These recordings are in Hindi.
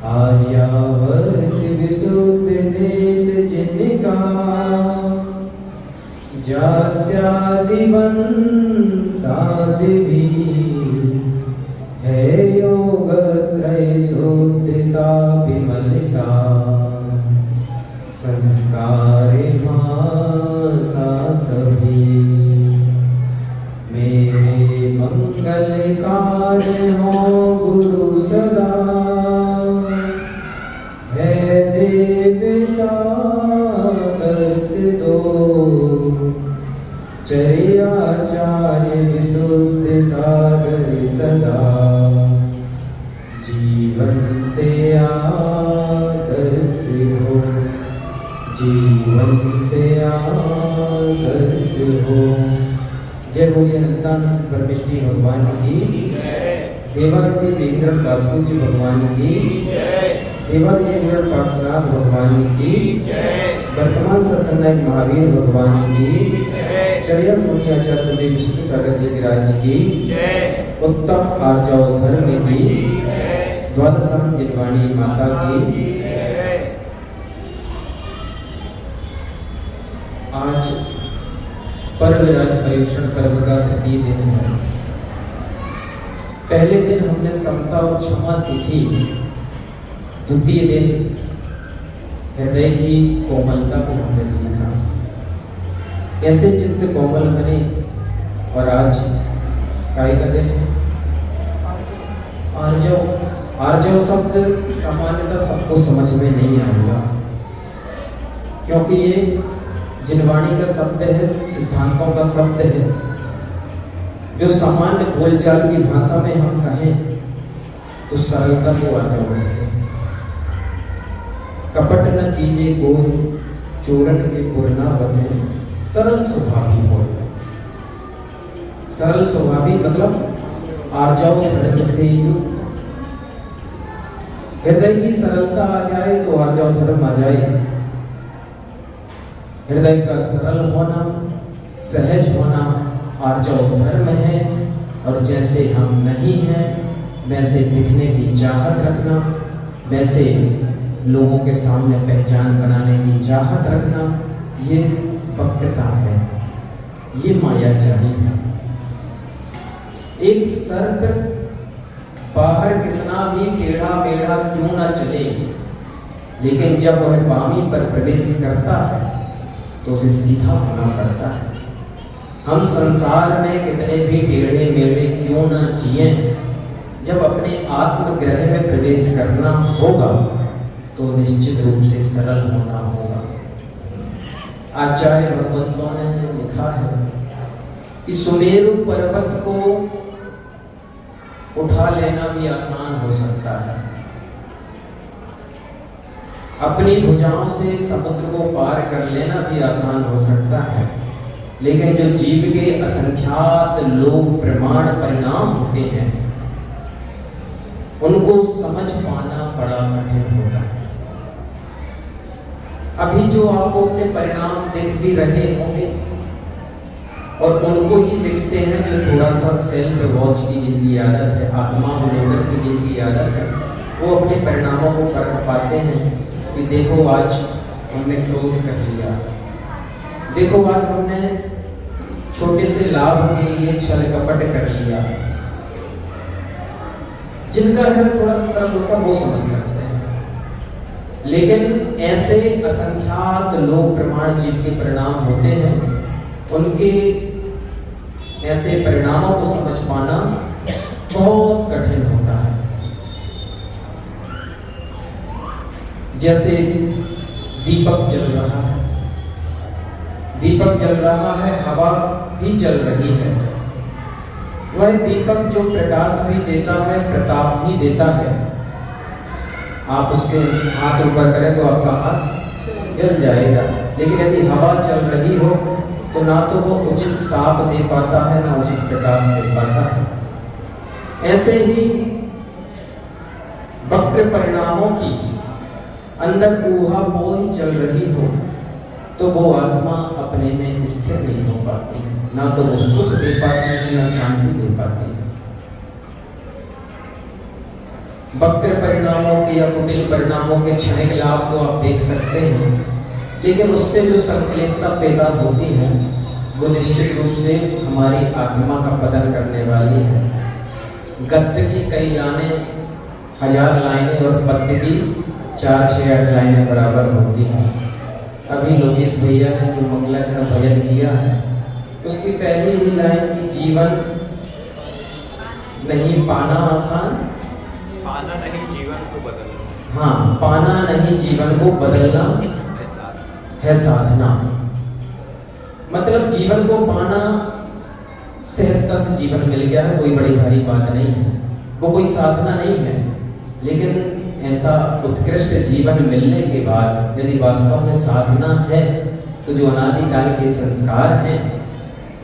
आर्यावर्त विशुद्ध देश जिनका, जात्यादिवंशादि है योग त्रय शुद्धता विमलता, संस्कारे भाषा सभी मेरे मंगलकार हो गुरु सदा, है देवता दर्श दो चर्याचार्य विशुद्ध सागर सदा, जीवन ते आदर्श हो, जीवन ते आदर्श हो। जय बोलिए अनंतानंद परमेश्वरी भगवान की, देवादिदेव वेंद्र दासपुर जी भगवान की, देवादिदेव पार्श्वनाथ भगवान की, वर्तमान सत्संग महावीर भगवान की, चर्या सोनी आचार्य देव विशुद्ध सागर जयराज की, उत्तम आर्जव धर्म की, द्वादशाम जिनवाणी माता की। आज परविराज पर्युषण पर्व का तृतीय दिन है। पहले दिन हमने समता और क्षमा सीखी, द्वितीय दिन हृदय की कोमलता को हमने सीखा, कैसे चित्त कोमल बने। और आज काय का दिन है? आर्जव। आर्जव शब्द सामान्यतः सबको समझ में नहीं आएगा, क्योंकि ये जिनवाणी का शब्द है, सिद्धांतों का शब्द है। जो सामान्य बोलचाल की भाषा में हम कहें तो सरलता को आर्जव कहते हैं। कपट न कीजिए कोई, चूरन के पुरना बसे, सरल स्वभावी हो। सरल स्वभावी मतलब आर्जव धर्म से युक्त। हृदय की सरलता आ जाए तो आर्जव धर्म आ जाए। हृदय का सरल होना, सहज होना आर्जव धर्म है। और जैसे हम नहीं हैं वैसे दिखने की चाहत रखना, वैसे लोगों के सामने पहचान बनाने की चाहत रखना, ये वक्रता है, ये मायाजाली है। एक सर्प बाहर कितना भी टेढ़ा मेढ़ा क्यों ना चले, लेकिन जब वह वामी पर प्रवेश करता है तो उसे सीधा होना पड़ता है। हम संसार में कितने भी टेढ़े मेढ़े क्यों ना जिए, जब अपने आत्मग्रह में प्रवेश करना होगा तो निश्चित रूप से सरल होना होगा। आचार्य भगवंतों ने लिखा है कि सुमेरु पर्वत को उठा लेना भी आसान हो सकता है, अपनी भुजाओं से समुद्र को पार कर लेना भी आसान हो सकता है, लेकिन जो जीव के असंख्यात लोक प्रमाण परिणाम होते हैं उनको समझ पाना बड़ा कठिन होता है। अभी जो आपको अपने परिणाम दिख भी रहे होंगे और उनको ही दिखते हैं जो थोड़ा सा सेल्फ वॉच की जिनकी आदत है, आत्मावलोकन की जिनकी आदत है, वो अपने परिणामों को परख पाते हैं कि देखो आज हमने क्रोध कर लिया, देखो आज हमने छोटे से लाभ के लिए छल कपट कर लिया। जिनका हृदय थोड़ा सरल होता वो समझ सकते हैं, लेकिन ऐसे असंख्यात लोक प्रमाण जीव के परिणाम होते हैं, उनके ऐसे परिणामों को समझ पाना बहुत कठिन होता है। जैसे दीपक जल रहा है, दीपक जल रहा है, हवा भी चल रही है। वह दीपक जो प्रकाश भी देता है, प्रताप भी देता है। आप उसके हाथ ऊपर करें तो आपका हाथ जल जाएगा, लेकिन यदि हवा चल रही हो तो ना तो वो उचित ताप दे पाता है, ना उचित प्रकाश दे पाता है। ऐसे ही वक्र परिणामों की अंदर ऊहापोह चल रही हो तो वो आत्मा अपने में स्थिर नहीं हो पाती है, ना तो वो सुख दे पाती है, ना शांति दे पाती है। वक्र परिणामों के या कुटिल परिणामों के क्षणिक लाभ तो आप देख सकते हैं, लेकिन उससे जो संश्लेषता पैदा होती है वो निश्चित रूप से हमारी आत्मा का पतन करने वाली है। गद्य की कई लाइनें 1000 लाइनें और पद्य की 4-6-8 लाइनें बराबर होती हैं। अभी लोकेश भैया ने जो मंगलाचरण भजन किया है उसकी पहली ही लाइन की जीवन नहीं पाना आसान, पाना नहीं जीवन को बदलना। हाँ, पाना नहीं जीवन को बदलना है साधना। मतलब जीवन को पाना सहजता से जीवन मिल गया है, कोई बड़ी भारी बात नहीं है, वो कोई साधना नहीं है। लेकिन ऐसा उत्कृष्ट जीवन मिलने के बाद यदि वास्तव में साधना है तो जो अनादिकाल के संस्कार हैं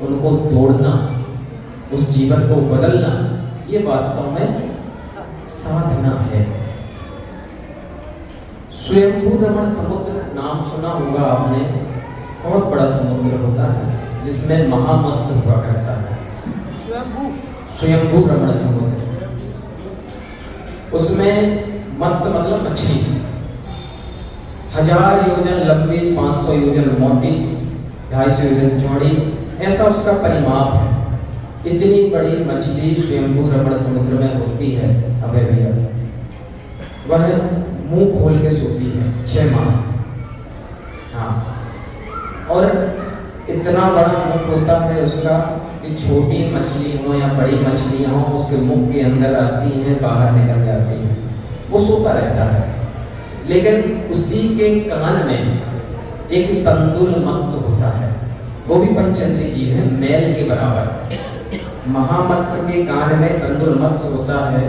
उनको तोड़ना, उस जीवन को बदलना, ये वास्तव में साधना है। स्वयंभू रमण समुद्र नाम सुना होगा आपने, बहुत बड़ा समुद्र होता है जिसमें महामत्स्य हुआ करता है। स्वयंभू रमण समुद्र, उसमें मत्स्य मतलब मछली 1000 योजन लंबी, 500 योजन मोटी, 250 योजन चौड़ी, ऐसा उसका परिमाप है। इतनी बड़ी मछली स्वयंभू रमण समुद्र में होती है। अबे भैया, वह मुंह खोल के सोती है 6 माह। हाँ, और इतना बड़ा मुंह होता है उसका कि छोटी मछली हो या बड़ी मछलियां हो उसके मुंह के अंदर आती हैं, बाहर निकल जाती हैं, वो सोता रहता है। लेकिन उसी के कान में एक तंदुल मत्स्य होता है, वो भी पंचेंद्रिय जीव है, मैल के बराबर। महामत्स्य के कान में तंदुल मत्स्य होता है,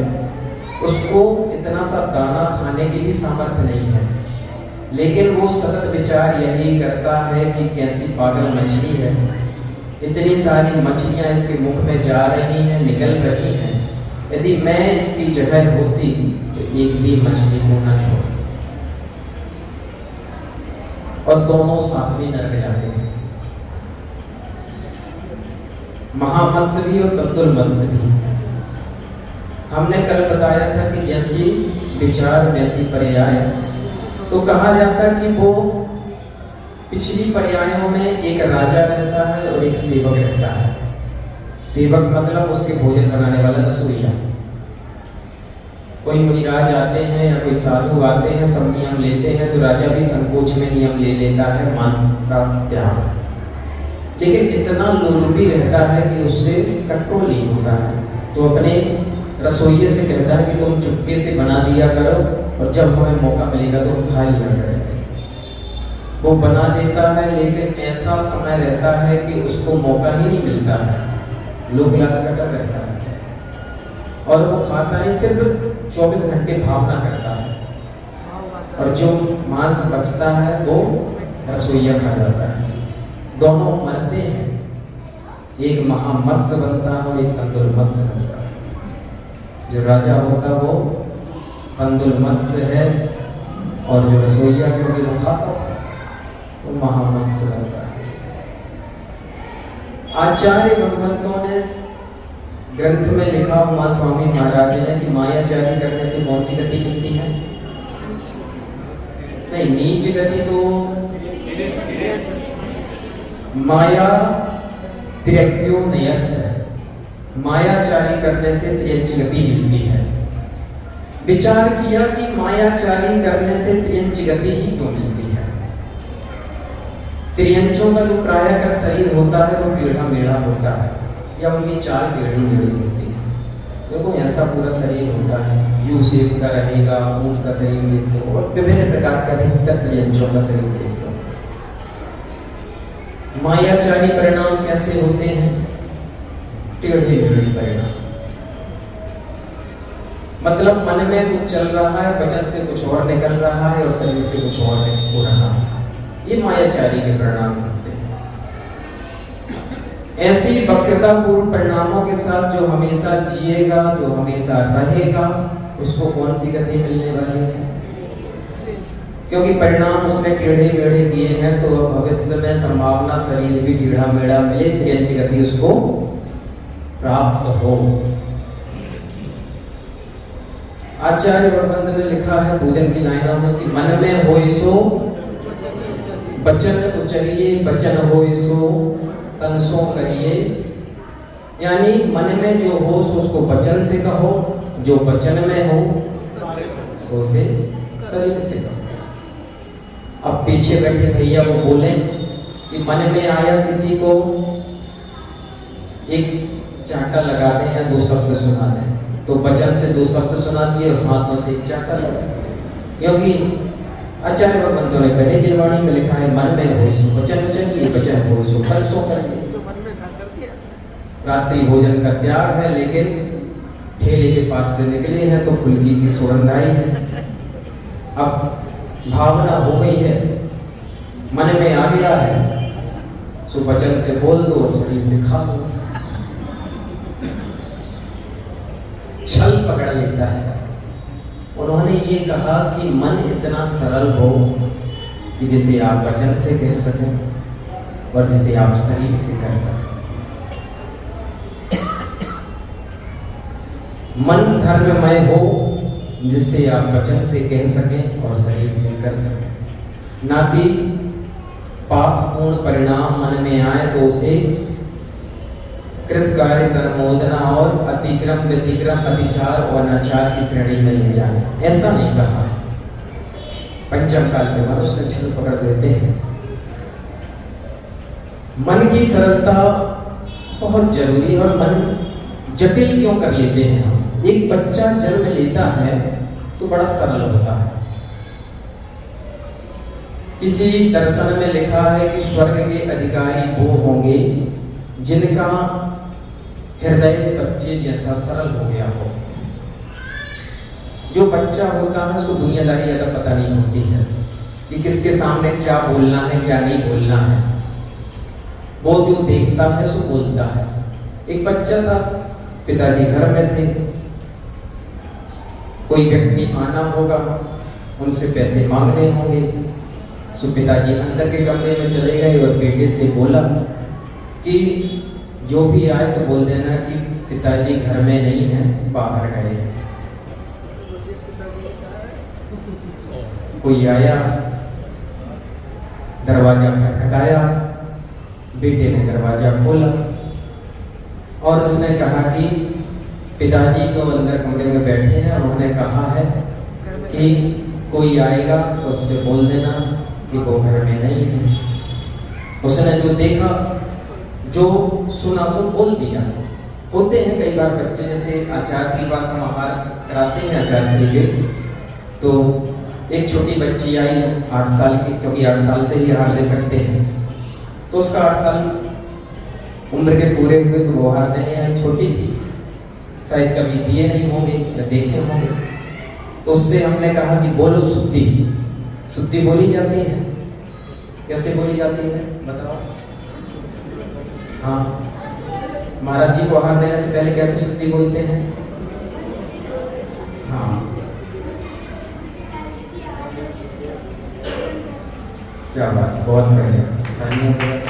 उसको इतना सा दाना खाने की भी सामर्थ्य नहीं है, लेकिन वो सतत विचार यही करता है कि कैसी पागल मछली है, इतनी सारी मछलियां इसके मुख में जा रही हैं, निकल रही हैं, यदि मैं इसकी जगह होती तो एक भी मछली को न छोड़, और दोनों साथ भी नरक जाते हैं, महामत्स्य भी और तंदुल मत्स्य भी। हमने कल बताया था कि जैसी विचार वैसी पर्याय, तो कहा जाता कि वो पिछली पर्यायों में एक राजा रहता है और एक सेवक रहता है। सेवक मतलब उसके भोजन बनाने वाला रसोइया। कोई मुनिराज आते हैं या कोई साधु आते हैं, सब नियम लेते हैं, तो राजा भी संकोच में नियम ले लेता है मांस का त्याग, लेकिन इतना लोलुपी रहता है कि उससे कंट्रोल नहीं होता है। तो अपने रसोइये से कहता है कि तुम चुपके से बना दिया करो और जब हमें मौका मिलेगा तो हम खा लिया करेंगे। वो बना देता है, लेकिन ऐसा समय रहता है कि उसको मौका ही नहीं मिलता है, लोक लाज का डर रहता है, और वो खाता है, सिर्फ 24 घंटे भावना करता है, और जो मांस बचता है वो रसोइया खा जाता है। दोनों मरते हैं, एक महामत्स्य बनता है और एक तंदुल मत्स्य बनता है। जो राजा होता वो तंदुल मत्स्य है, और जो रसोइया क्योंकि वो खाता था वो महामत्स्य बनता है। आचार्य भगवंतों ने ग्रंथ में लिखा हुआ स्वामी महाराज ने कि मायाचारी करने से कौन सी गति मिलती है? नहीं, नीच गति तो माया त्र्यक्यो नयस्य, मायाचारी करने से त्र्यंच गति मिलती है। विचार किया कि मायाचारी करने से त्र्यंच गति ही क्यों मिलती है? त्रियंचों का जो प्राय का शरीर होता है वो टेढ़ा मेढ़ा होता है, या उनकी चाल टेढ़ी मेढ़ी होती है। देखो ऐसा पूरा शरीर होता है, यू शेप का रहेगा, ऊंट का शरीर देखो, और विभिन्न प्रकार के अधिकतर त्रियंचों का शरीर देखो। मायाचारी परिणाम कैसे होते हैं? टेढ़े मेढ़े परिणाम, मतलब मन में कुछ चल रहा है, वचन से कुछ और निकल रहा है और शरीर से कुछ और हो रहा है, ये मायाचारी के परिणाम होते हैं। ऐसी वक्रतापूर्ण परिणामों के साथ जो हमेशा जिएगा, जो हमेशा रहेगा, उसको कौन सी गति मिलने वाली है? क्योंकि परिणाम उसने टेढ़े मेढ़े किए हैं, तो भविष्य में संभावना शरीर भी टेढ़ा मेढ़ा मिले, त्रियंच गति उसको प्राप्त हो। आचार्य वरबंद ने लिखा है पूजन की लाइनों में कि मन में होए सो बचन उचरिए, बचन होए सो तन सो करिए। यानी मन में जो हो सो उसको वचन से कहो, जो वचन में हो उसे शरीर से कहो। अब पीछे बैठे भैया वो बोले कि मन में आया किसी को एक चांटा लगा दें या दो शब्द सुना दें, तो वचन से दो शब्द सुना दिए और हाथों से एक चांटा लगा, क्योंकि आचार्य भगवंतों ने पहले जिलवाणी में लिखा है मन में हो सो वचन उचरिए, वचन हो सो फल सो करिए। रात्रि भोजन का त्याग है, लेकिन ठेले के पास से निकले हैं तो फुल्की की सुगंध आई है। अब भावना हो गई है, मन में आ गया है, सो वचन से बोल दो और शरीर से खा दो। छल पकड़ लेता है। उन्होंने ये कहा कि मन इतना सरल हो कि जिसे आप वचन से कह सकें और जिसे आप शरीर से कर सकें। मन धर्ममय हो जिससे आप वचन से कह सकें और शरीर से कर सकें, ना कि पापपूर्ण परिणाम मन में आए तो उसे कृतकार्य कर्मोदना और अतिक्रम व्यतिक्रम अतिचार और अनाचार की श्रेणी में ले जाए। ऐसा नहीं कहा। पंचम काल में मनुष्य छल पकड़ देते हैं। मन की सरलता बहुत जरूरी है और मन जटिल क्यों कर लेते हैं हम। एक बच्चा जन्म लेता है तो बड़ा सरल होता है। किसी दर्शन में लिखा है कि स्वर्ग के अधिकारी वो होंगे जिनका हृदय बच्चे जैसा सरल हो गया हो। जो बच्चा होता है उसको दुनियादारी ज्यादा पता नहीं होती है कि किसके सामने क्या बोलना है क्या नहीं बोलना है। वो जो देखता है सो बोलता है। एक बच्चा था, पिताजी घर में थे, कोई व्यक्ति आना होगा, उनसे पैसे मांगने होंगे, सो पिताजी अंदर के कमरे में चले गए और बेटे से बोला कि जो भी आए तो बोल देना कि पिताजी घर में नहीं है, बाहर गए। कोई आया, दरवाजा खटखटाया, बेटे ने दरवाजा खोला और उसने कहा कि पिताजी तो अंदर कमरे में बैठे हैं, उन्होंने कहा है कि कोई आएगा तो उससे बोल देना कि वो घर में नहीं है। उसने जो देखा, जो सुना सो बोल दिया। होते हैं कई बार बच्चे, जैसे आचार्य श्री पास हम आहार कराते हैं आचार्य श्री के, तो एक छोटी बच्ची आई 8 साल की, क्योंकि 8 साल से ही आहार दे सकते हैं, तो उसका 8 साल उम्र के पूरे हुए तो वो आहार देने आई। छोटी थी, शायद कभी दिए नहीं होंगे या देखे होंगे, तो उससे हमने कहा कि बोलो शुद्धि। शुद्धि बोली जाती है, कैसे बोली जाती है बताओ। हाँ, महाराज जी को आहार देने से पहले कैसे शुद्धि बोलते हैं। हाँ, क्या बात, बहुत बढ़िया,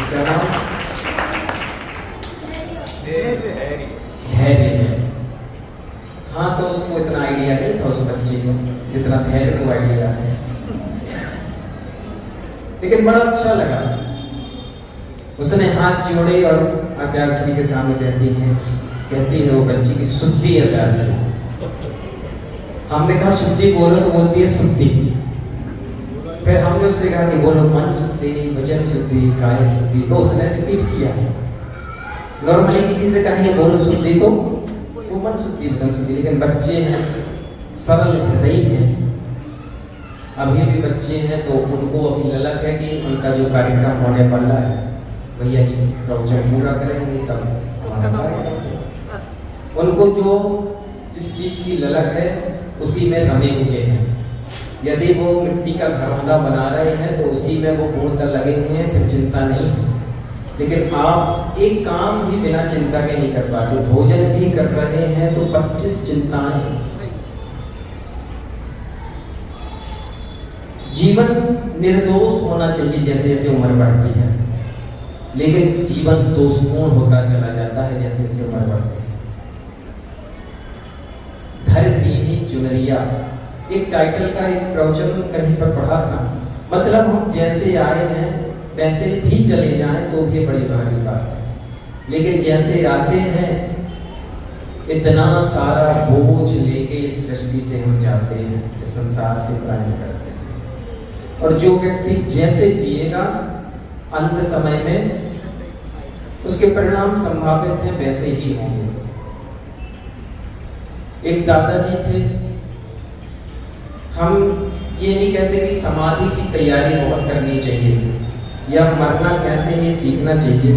क्या नाम धैर्य। हाँ, तो उसको इतना आइडिया नहीं था उस बच्चे को जितना धैर्य को आइडिया है, लेकिन बड़ा अच्छा लगा। उसने हाथ जोड़े और आचार्य श्री के सामने कहती है वो बच्ची की शुद्धि आचार्य श्री। हमने कहा शुद्धि बोलो, तो बोलती है शुद्धि। फिर हमने उससे कहा कि बोलो मन शुद्धि, वचन शुद्धि, काय शुद्धि, तो उसने रिपीट किया। नॉर्मली किसी से कहेंगे बोलो शुद्धि तो वो मन शुद्धि, वचन शुद्धि, लेकिन बच्चे हैं, सरल हृदय हैं, अभी भी बच्चे हैं, तो उनको अभी ललक है कि उनका जो कार्यक्रम होने वाला है भैया जी प्रवचन पूरा करेंगे तब उनको जो जिस चीज की ललक है उसी में रमे हुए हैं। यदि वो मिट्टी का घरौंदा बना रहे हैं तो उसी में वो पूर्णतः लगे हुए हैं, फिर चिंता नहीं है। लेकिन आप एक काम भी बिना चिंता के नहीं कर पाते, भोजन भी कर रहे हैं तो 25 चिंताएं। जीवन निर्दोष होना चाहिए जैसे जैसे उम्र बढ़ती है, लेकिन जीवन दोषपूर्ण होता चला जाता है जैसे जैसे उम्र बढ़ती है। धर दीनी चुनरिया, एक टाइटल का एक प्रवचन कहीं पर पढ़ा था। मतलब हम जैसे आए हैं वैसे भी चले जाएं तो भी बड़ी भारी बात है, लेकिन जैसे आते हैं इतना सारा बोझ लेके इस सृष्टि से हम जाते हैं, इस संसार से प्राण करते हैं। और जो व्यक्ति जैसे जिएगा अंत समय में उसके परिणाम संभावित हैं वैसे ही होंगे। एक दादाजी थे, हम ये नहीं कहते कि समाधि की तैयारी बहुत करनी चाहिए या मरना कैसे ये सीखना चाहिए,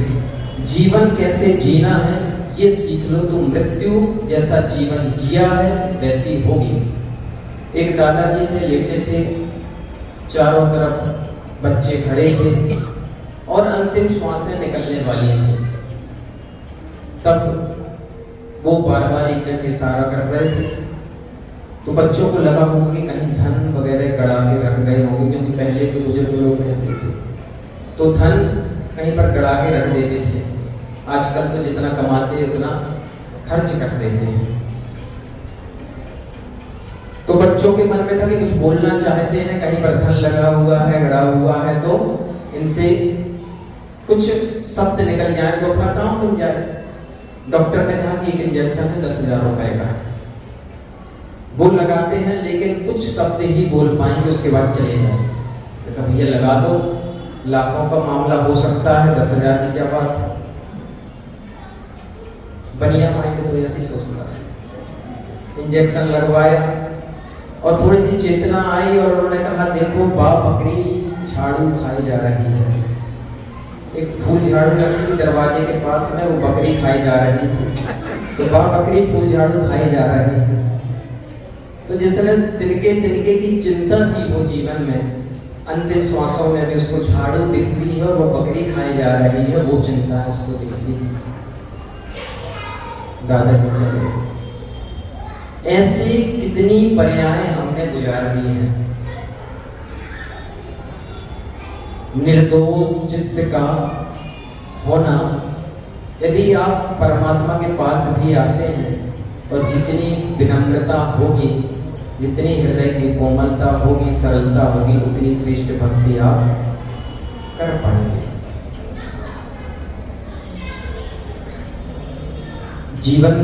जीवन कैसे जीना है ये सीख लो तो मृत्यु जैसा जीवन जिया है वैसी होगी। एक दादाजी थे, लेटे थे, चारों तरफ बच्चे खड़े थे और अंतिम श्वासें निकलने वाली थी। तब वो बार बार एक जगह इशारा कर रहे थे, तो बच्चों को लगा होगा कि कहीं धन वगैरह गड़ा के रख गए होंगे, क्योंकि पहले के बुजुर्ग लोग रहते थे तो धन कहीं पर गड़ा के रख देते थे। आजकल तो जितना कमाते हैं उतना खर्च कर देते हैं। तो बच्चों के मन में था कि कुछ बोलना चाहते हैं, कहीं पर धन लगा हुआ है, गड़ा हुआ है, तो इनसे कुछ शब्द निकल जाए तो अपना काम बन जाए। डॉक्टर ने कहा कि एक इंजेक्शन है 10,000 रुपए का, वो लगाते हैं लेकिन कुछ शब्द ही बोल पाएंगे, उसके बाद चले जाए। तो कभी ये लगा दो, लाखों का मामला हो सकता है, 10,000 की क्या बात। बढ़िया माइंड तो ऐसे ही सोचता है। इंजेक्शन लगवाया और थोड़ी सी चेतना आई और उन्होंने कहा देखो बकरी झाड़ू खाई जा रही है। एक फूल झाड़ू रखी थी दरवाजे के पास में, वो बकरी खाई जा रही थी, तो बकरी फूल झाड़ू खाई जा रही है। तो जिसने तिनके तिनके की चिंता की हो जीवन में, अंतिम श्वासों में भी उसको झाड़ू दिखती है और वो बकरी खाई जा रही है, वो चिंता उसको दिखती है। दादाजी चले। ऐसी कितनी पर्याय हमने गुजार दी हैं। निर्दोष चित्त का होना, यदि आप परमात्मा के पास भी आते हैं और जितनी विनम्रता होगी, जितनी हृदय की कोमलता होगी, सरलता होगी, उतनी श्रेष्ठ भक्ति आप कर पाएंगे। जीवन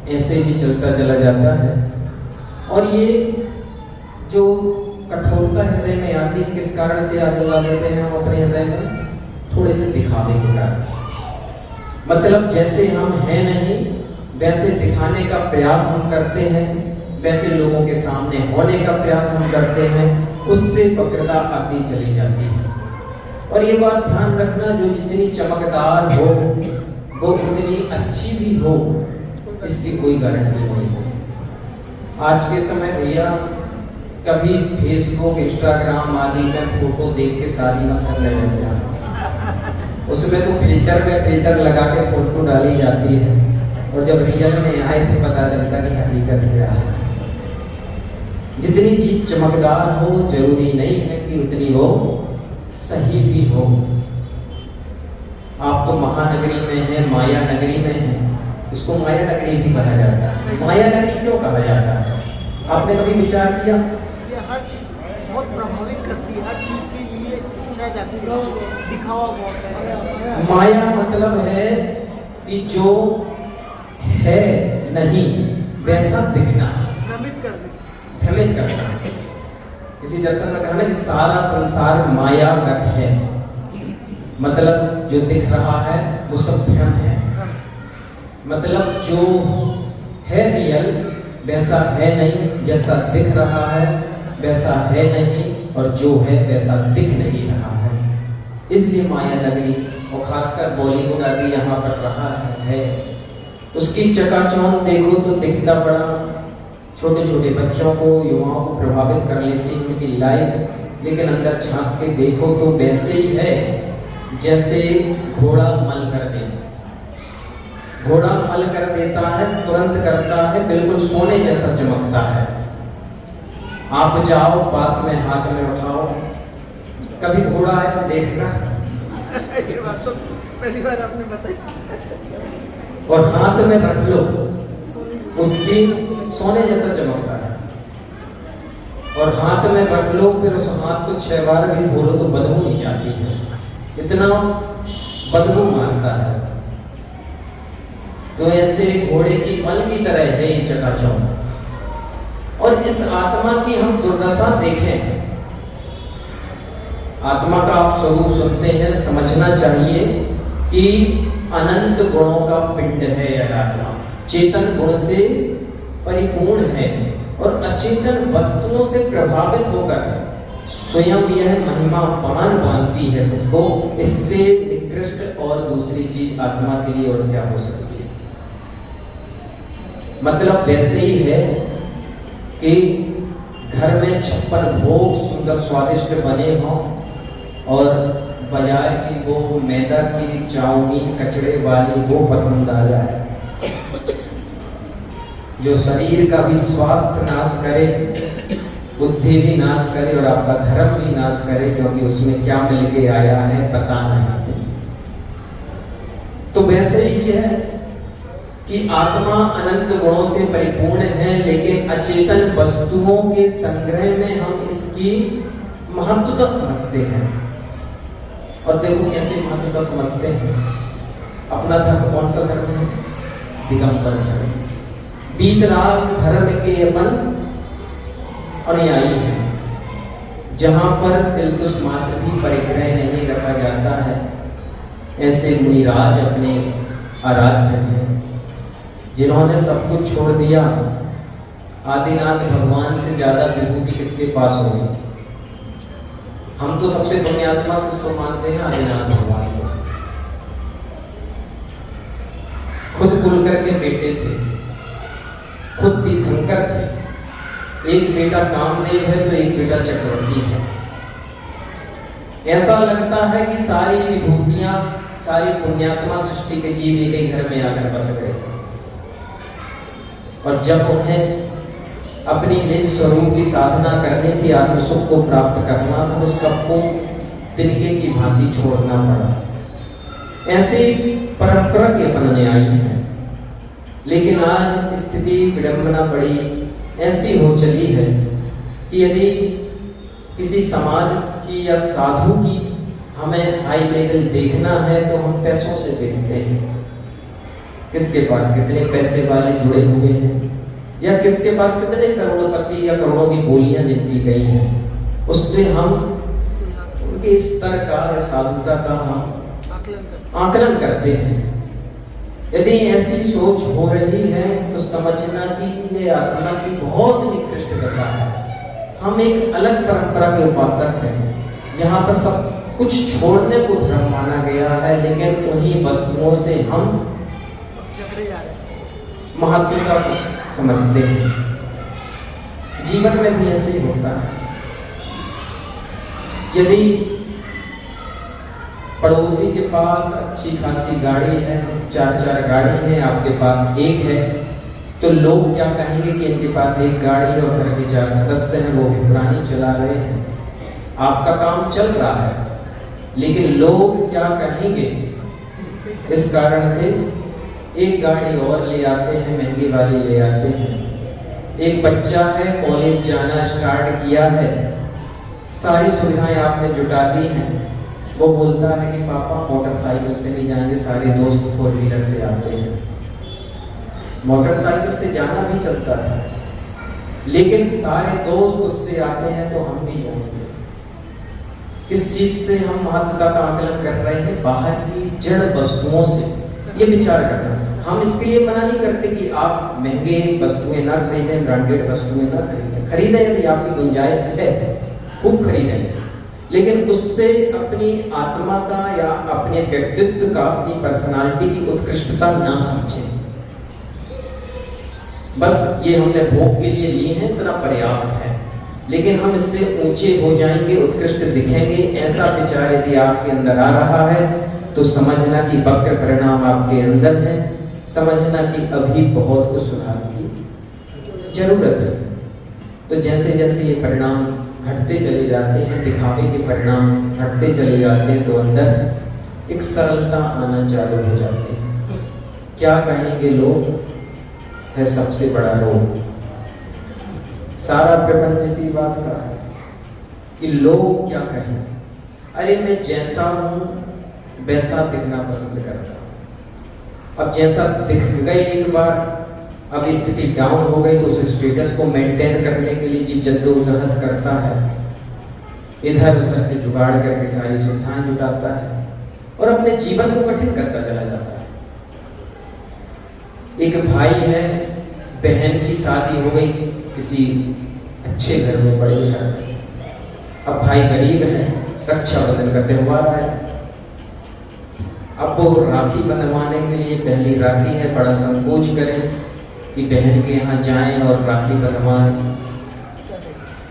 ऐसे ही चलता चला जाता है और ये जो कठोरता हृदय में आती है, किस कारण से याद ला देते हैं हम अपने हृदय में? थोड़े से दिखावे के कारण। मतलब जैसे हम हैं नहीं वैसे दिखाने का प्रयास हम करते हैं, वैसे लोगों के सामने होने का प्रयास हम करते हैं, उससे वक्रता आती चली जाती है। और ये बात ध्यान रखना, जो जितनी चमकदार हो वो उतनी अच्छी भी हो, इसकी कोई गारंटी नहीं है। आज के समय भैया कभी फेसबुक, इंस्टाग्राम आदि में फोटो देख के शादी मत कर लेते हैं। उसमें तो फिल्टर लगा के फोटो डाली जाती है और जब रियल में आए तो पता चलता कि हकीकत क्या है। जितनी चीज चमकदार हो जरूरी नहीं है कि उतनी वो सही भी हो। आप तो महानगरी में हैं, माया नगरी में हैं, इसको माया नगरी भी कहा जाता है। माया नगरी क्यों कहा जाता है? आपने कभी विचार किया? ये हर चीज बहुत प्रभावित करती है, हर चीज के लिए इच्छा जाती है, दिखावा बहुत है। माया मतलब है कि जो है नहीं वैसा दिखना, भ्रमित कर देती, भ्रमित करना। किसी दर्शन में कहा ना कि सारा संसार मायावत है, मतलब जो दिख रहा है वो सब भ्रम है। मतलब जो है रियल वैसा है नहीं, जैसा दिख रहा है वैसा है नहीं, और जो है वैसा दिख नहीं रहा है। इसलिए माया नगरी, और खासकर बॉलीवुड आदि यहाँ पर रहा है, उसकी चकाचौंध देखो तो दिखता बड़ा, छोटे छोटे बच्चों को, युवाओं को प्रभावित कर लेती है उनकी लाइफ, लेकिन अंदर झांक के देखो तो वैसे ही है जैसे घोड़ा मल कर दे। घोड़ा मल कर देता है, तुरंत करता है, बिल्कुल सोने जैसा चमकता है। आप जाओ पास में, हाथ में उठाओ, कभी घोड़ा है तो देखना। ये बात तो पहली बार आपने बताई। और हाथ में रख लो, उसकी सोने जैसा चमकता है, और हाथ में रख लो फिर उस हाथ को 6 बार भी धो लो तो बदबू नहीं आती है, इतना बदबू मारता है। तो ऐसे घोड़े की मल की तरह है ये चकाचौंध। और इस आत्मा की हम दुर्दशा देखें, आत्मा का आप स्वरूप सुनते हैं, समझना चाहिए कि अनंत गुणों का पिंड है यह आत्मा, चेतन गुण से परिपूर्ण है और अचेतन वस्तुओं से प्रभावित होकर स्वयं यह महिमा पान बांधती है खुद को। इससे निकृष्ट और दूसरी चीज आत्मा के लिए और क्या हो सकती है। मतलब वैसे ही है कि घर में 56 भोग सुंदर स्वादिष्ट बने हों और बाजार की वो मैदा की चाउमीन कचड़े वाली वो पसंद आ जाए, जो शरीर का भी स्वास्थ्य नाश करे, बुद्धि भी नाश करे और आपका धर्म भी नाश करे, क्योंकि उसमें क्या मिल के आया है पता नहीं। तो वैसे ही है कि आत्मा अनंत गुणों से परिपूर्ण है, लेकिन अचेतन वस्तुओं के संग्रह में हम इसकी महत्वता समझते हैं। और देखो कैसे महत्वता समझते हैं। अपना धर्म कौन सा धर्म है? दिगंबर धर्म। बीतराग धर्म के अपन अनुयायी हैं, जहां पर तिलतुष मात्र भी परिग्रह नहीं रखा जाता है। ऐसे मुनिराज अपने आराध्य हैं, जिन्होंने सब कुछ छोड़ दिया। आदिनाथ भगवान से ज्यादा विभूति किसके पास होगी? हम तो सबसे पुण्यात्मा किसको मानते हैं? आदिनाथ भगवान को। खुद कुलकर के बेटे थे, खुद तीर्थंकर थे। एक बेटा कामदेव है तो एक बेटा चक्रवर्ती है। ऐसा लगता है कि सारी विभूतियां, सारी पुण्यात्मा सृष्टि के जीव एक ही घर में आकर बस गए, और जब उन्हें अपनी निज स्वरूप की साधना करनी थी, आत्मसुख को प्राप्त करना था, तो सबको तिनके की भांति छोड़ना पड़ा। ऐसे परंपरा के अपनाने आई है। लेकिन आज स्थिति विडंबना बड़ी ऐसी हो चली है कि यदि किसी समाज की या साधु की हमें हाई लेवल देखना है तो हम पैसों से देखते हैं, किसके पास कितने पैसे वाले जुड़े हुए हैं, या किसके पास कितने करोड़पति या करोड़ों की बोलियां जीती गई हैं, उससे हम उनके स्तर का या साधुता का हम आकलन करते हैं। यदि ऐसी सोच हो रही है तो समझना कि ये आत्मा की बहुत निकृष्ट दशा है। हम एक अलग परंपरा के उपासक हैं, जहां पर सब कुछ छोड़ने को धर्म माना गया है, लेकिन उन्हीं वस्तुओं से हम महत्वता को समझते हैं। जीवन में भी ऐसे ही होता है। यदि पड़ोसी के पास अच्छी खासी गाड़ी है, 4 गाड़ी है, आपके पास एक है, तो लोग क्या कहेंगे कि इनके पास एक गाड़ी और घर के 4 सदस्य हैं, वो भी पुरानी चला रहे हैं। आपका काम चल रहा है, लेकिन लोग क्या कहेंगे? इस कारण से एक गाड़ी और ले आते हैं, महंगी वाली ले आते हैं। एक बच्चा है, कॉलेज जाना स्टार्ट किया है, सारी सुविधाएं आपने जुटा दी हैं, वो बोलता है कि पापा मोटरसाइकिल से नहीं जाएंगे, सारे दोस्त 4 व्हीलर से आते हैं। मोटरसाइकिल से जाना भी चलता था, लेकिन सारे दोस्त उससे आते हैं तो हम भी जाएंगे। किस चीज से हम महत्वता का आकलन कर रहे हैं? बाहर की जड़ वस्तुओं से ये विचार करना। हम इसके लिए मना नहीं करते कि आप महंगे वस्तुएं ना खरीदें, ब्रांडेड वस्तुएं ना खरीदें। खरीदें यदि आपकी गुंजाइश है, खूब खरीदें, लेकिन उससे अपनी आत्मा का या अपने व्यक्तित्व का, अपनी पर्सनालिटी की उत्कृष्टता ना समझें। बस ये हमने भोग के लिए लिए हैं, इतना पर्याप्त है, लेकिन हम इससे ऊंचे हो जाएंगे, उत्कृष्ट दिखेंगे, ऐसा विचार यदि आपके अंदर आ रहा है तो समझना कि वक्र परिणाम आपके अंदर है। समझना कि अभी बहुत कुछ सुधार की जरूरत है। तो जैसे जैसे ये परिणाम घटते चले जाते हैं, दिखावे के परिणाम घटते चले जाते हैं, तो अंदर एक सरलता आना चालू हो जाती है। क्या कहेंगे लोग है सबसे बड़ा रोग। सारा प्रपंच इसी बात का है कि लोग क्या कहें। अरे मैं जैसा हूं वैसा दिखना पसंद करता हूं। अब जैसा दिख गई एक बार, अब स्थिति डाउन हो गई तो उस स्टेटस को मेंटेन करने के लिए जीव जद्दोजहद करता है, इधर उधर से जुगाड़ करके सारी सुविधाएं जुटाता है और अपने जीवन को कठिन करता चला जाता है। एक भाई है, बहन की शादी हो गई किसी अच्छे घर में, बड़े घर में। अब भाई गरीब है, रक्षाबंधन का त्योहार है। अब वो राखी बंधवाने के लिए, पहली राखी है, बड़ा संकोच करें कि बहन के यहाँ जाएं और राखी बंधवाएं।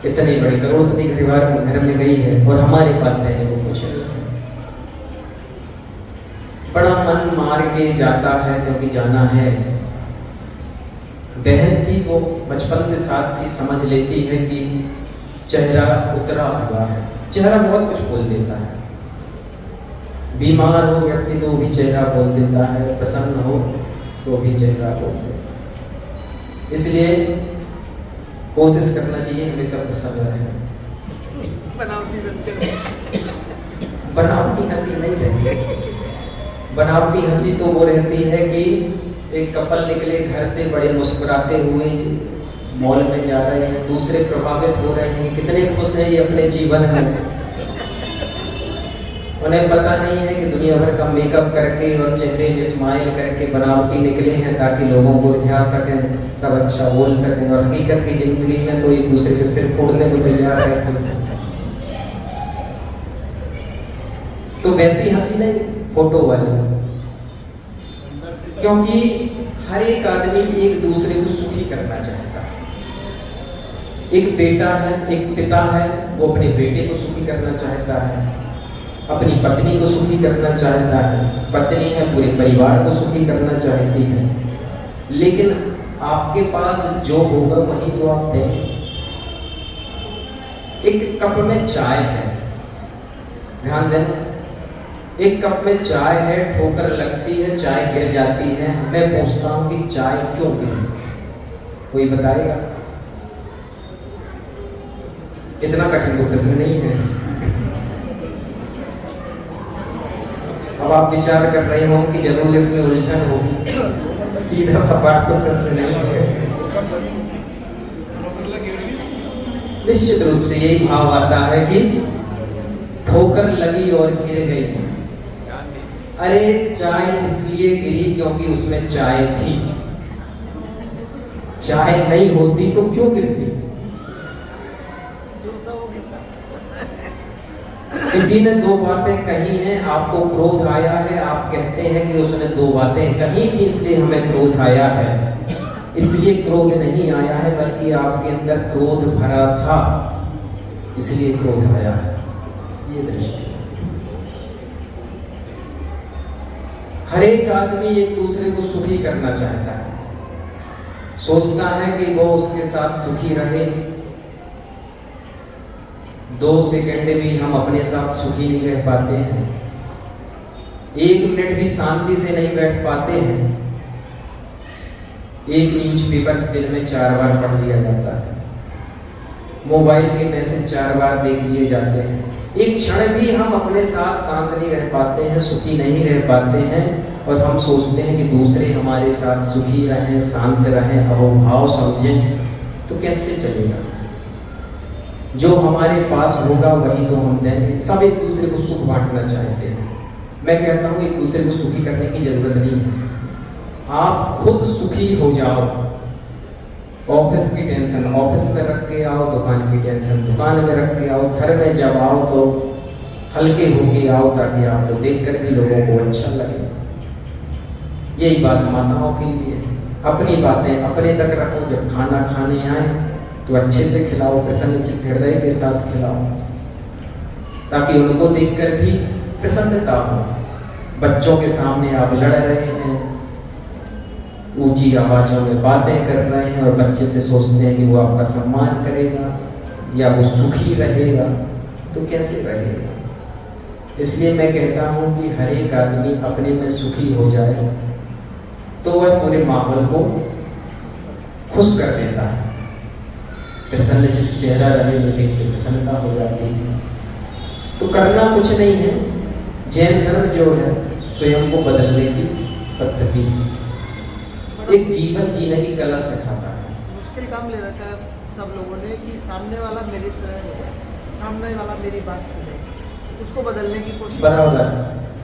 इतनी बड़ी करोड़पति घर में गई है और हमारे पास रहने को कुछ नहीं है। बड़ा मन मार के जाता है क्योंकि जाना है। बहन थी, वो बचपन से साथ थी, समझ लेती है कि चेहरा उतरा हुआ है। चेहरा बहुत कुछ बोल देता है। बीमार हो व्यक्ति तो भी चेहरा बोल देता है, प्रसन्न हो तो भी चेहरा बोल देता है। इसलिए कोशिश करना चाहिए हमेशा प्रसन्न रहे। बनावटी हंसी नहीं रहती। बनावटी हंसी तो वो रहती है कि एक कपल निकले घर से बड़े मुस्कुराते हुए मॉल में जा रहे हैं, दूसरे प्रभावित हो रहे हैं, कितने खुश हैं ये अपने जीवन में। उन्हें पता नहीं है कि दुनिया भर का मेकअप करके और चेहरे में स्माइल करके बनावटी निकले हैं ताकि लोगों को रिझा सकें, सब अच्छा बोल सकें, और हकीकत की जिंदगी में तो एक दूसरे के सिर फोड़ने को तैयार रहते हैं। तो वैसी हंसी नहीं, फोटो वाली। क्योंकि हर एक आदमी एक दूसरे को सुखी करना चाहता है। एक बेटा है, एक पिता है, वो अपने बेटे को सुखी करना चाहता है, अपनी पत्नी को सुखी करना चाहता है, पत्नी है पूरे परिवार को सुखी करना चाहती है। लेकिन आपके पास जो होगा वही तो आप दें। एक कप में चाय है, ध्यान दें, एक कप में चाय है, ठोकर लगती है, चाय गिर जाती है। मैं पूछता हूं कि चाय क्यों गिरी? कोई बताएगा? इतना कठिन तो प्रश्न नहीं है। अब आप विचार कर रहे हो कि जरूर इसमें उलझन होगी, सीधा सपाट तो प्रश्न नहीं है। निश्चित रूप से यही भाव आता है कि ठोकर लगी और गिर गई। अरे चाय इसलिए गिरी क्योंकि उसमें चाय थी, चाय नहीं होती तो क्यों गिरती? किसी ने दो बातें कही हैं, आपको क्रोध आया है, आप कहते हैं कि उसने दो बातें कही थी इसलिए हमें क्रोध आया है। इसलिए क्रोध नहीं आया है, बल्कि आपके अंदर क्रोध भरा था इसलिए क्रोध आया है। ये दृष्टि। हर एक आदमी एक दूसरे को सुखी करना चाहता है, सोचता है कि वो उसके साथ सुखी रहे। 2 सेकंड भी हम अपने साथ सुखी नहीं रह पाते हैं, 1 मिनट भी शांति से नहीं बैठ पाते हैं। एक न्यूज़पेपर दिन में 4 बार पढ़ लिया जाता है, मोबाइल के मैसेज 4 बार देख लिए जाते हैं। एक क्षण भी हम अपने साथ शांत नहीं रह पाते हैं, सुखी नहीं रह पाते हैं, और हम सोचते हैं कि दूसरे हमारे साथ सुखी रहें, शांत रहें, अहोभाव समझें। तो कैसे चलेगा? जो हमारे पास होगा वही तो हम देंगे। सब एक दूसरे को सुख बांटना चाहते हैं। मैं कहता हूँ एक दूसरे को सुखी करने की जरूरत नहीं है, आप खुद सुखी हो जाओ। ऑफिस की टेंशन ऑफिस में रख के आओ, दुकान की टेंशन दुकान में रख के आओ, घर में जब आओ तो हल्के होके आओ ताकि आपको देखकर भी लोगों को अच्छा लगे। यही बात माताओं के लिए, अपनी बातें अपने तक रखो। जब खाना खाने आए तो अच्छे से खिलाओ, प्रसन्न हृदय के साथ खिलाओ ताकि उनको देखकर भी प्रसन्नता हो। बच्चों के सामने आप लड़ रहे हैं, ऊंची आवाजों में बातें कर रहे हैं और बच्चे से सोचते हैं कि वो आपका सम्मान करेगा या वो सुखी रहेगा, तो कैसे रहेगा? इसलिए मैं कहता हूं कि हर एक आदमी अपने में सुखी हो जाए तो वह पूरे माहौल को खुश कर देता है। प्रसन्न चेहरा रहे तो देख के प्रसन्नता हो जाती है। तो करना कुछ नहीं है, जैन धर्म जो है स्वयं को बदलने की पद्धति, एक जीवन जीने की कला सिखाता है। मुश्किल काम ले रखा है सब लोगों ने कि सामने वाला मेरी तरह हो, सामने वाला मेरी बात सुने, उसको बदलने की कोशिश। बराबर,